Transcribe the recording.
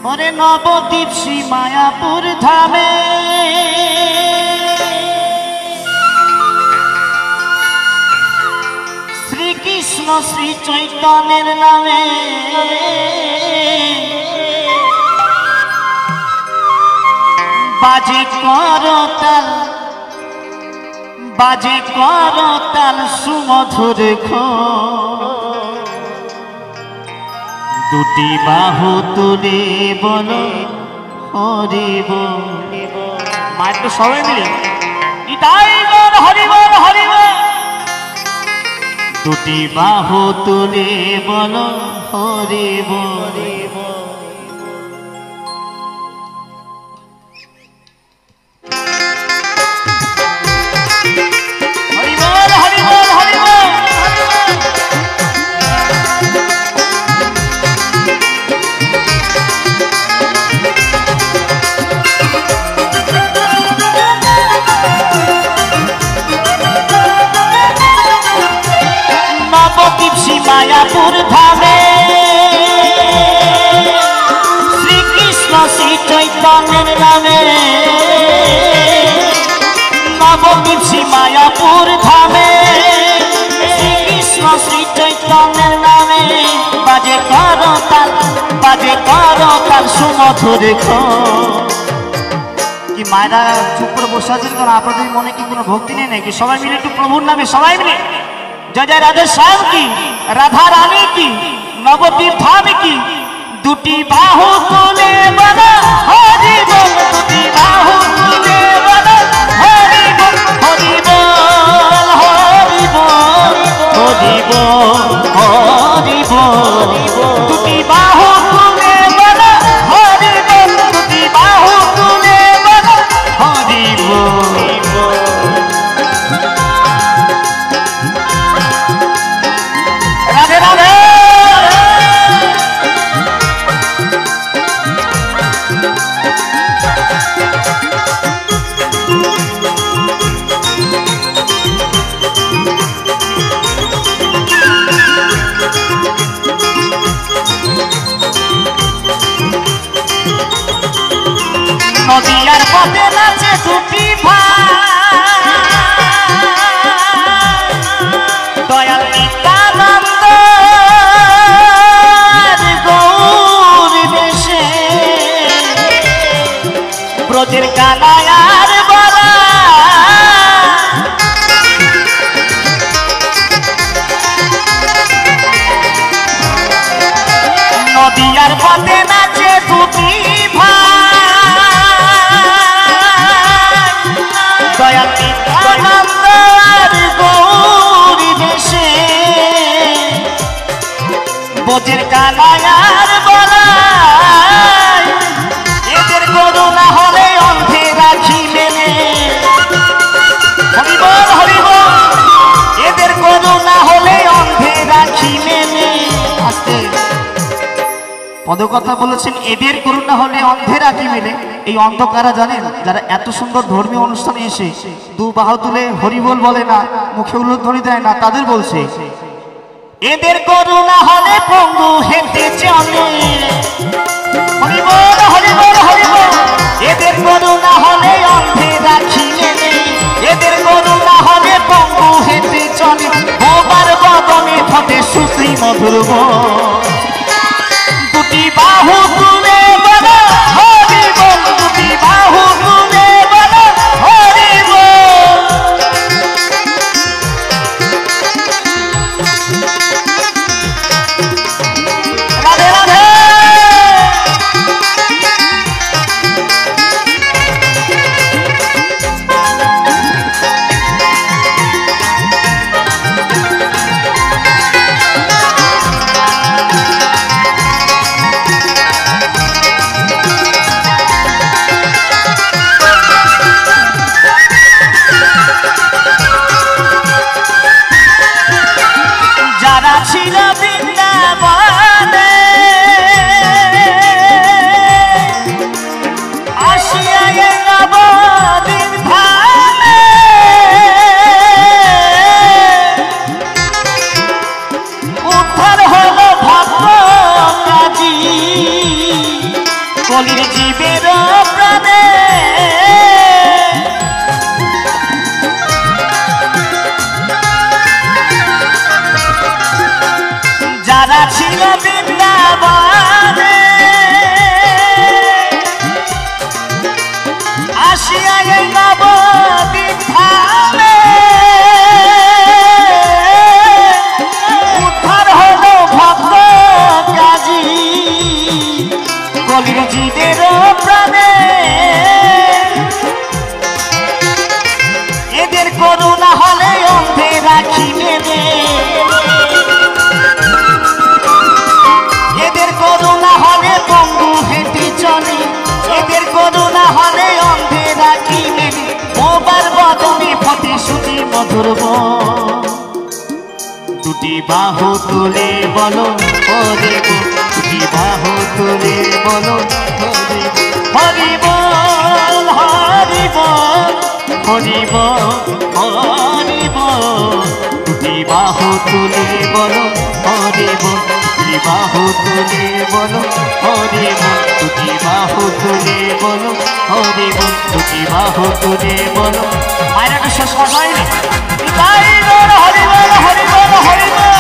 ওরে নবদ্বীপ শ্রী মায়াপুর ধামে শ্রীকৃষ্ণ শ্রী চৈতন্যের নামে বাজে করতাল বাজে করতাল সুমধুর দুটি বাহু তুলে বলো হরিব মায়ের তো সবাই মিলে হরিবল হরিবল দুটি বাহু তুলে বলো হরিব মায়াপুর ধামে শ্রীকৃষ্ণ শ্রী চৈতন্যের নামে নবদ্বীপ শ্রী মায়াপুর ধামে শ্রীকৃষ্ণ শ্রী চৈতন্যের নামে বাজে করতাল সুমধুর কি মায়েরা চুপ করে বসে আছেন কারণ আপনাদের মনে কি কোনো ভক্তি নেই নাকি? সবাই মিলে একটু প্রভুর নামে সবাই মিলে जय जय राधे श्याम की राधा रानी की नवद्वीप धाम की दुटी बाहु तुले बना हरि बोल दुटी बाहु तुले बना हरि बोल हरि बोल हरि बोल हरि बोल हरि बोल दुटी बाहु तुले बना हरि बोल दुटी बाहु तुले बना हरि बोल নদিয়ার পথে নাচে দুটি ভাই দয়াল নিত্যানন্দ গৌর দেশে ব্রজের কানায়ার বলা নদিয়ার পথে নাচে দুটি ভাই দয়াল নিত্যানন্দ গৌর দেশে ব্রজের কানায়ার বলাই এদের করুণা হলে অন্ধে রাখি মেনে হরিবল হরিবল এদের করুণা হলে অন্ধে রাখি মেনে আস্তে পদকথা বলেছেন এদের করুণা হলে অন্ধে রাখি মেলে। এই অন্ধকারা জানেন যারা এত সুন্দর ধর্মীয় অনুষ্ঠানে এসে দু বাহু তুলে হরিবল বলে না মুখে উলুধ্বনি দেয় না তাদের বলছে এদের করুণা হলে পঙ্গু হেঁটে চলে হরিবল হরিবল হরিবল এদের করুণা হলে অন্ধে রাখি মেলে এদের করুণা হলে পঙ্গু হেঁটে চলে বোবার বদনে ফটে সুশ্রী মধুর দুটি বাহু তুলে বলো হরি বল দুটি বাহু তুলে বলো হরি বল রাধে মধুর দুটি বাহু তুলে বলো হরি বল, দুটি বাহু তুলে বলো হরি বল, হরি বল, হরি বল, হরি বল, দুটি বাহু তুলে বলো হরি বল, দুটি বাহু তুলে বলো হরি বল, দুটি বাহু তুলে বলো হরি বল, দুটি বাহু তুলে বলো। মায়ের একটা শেষ কথা হয়নি, হরি বল, হরি বল, হরি বল, হরি বল।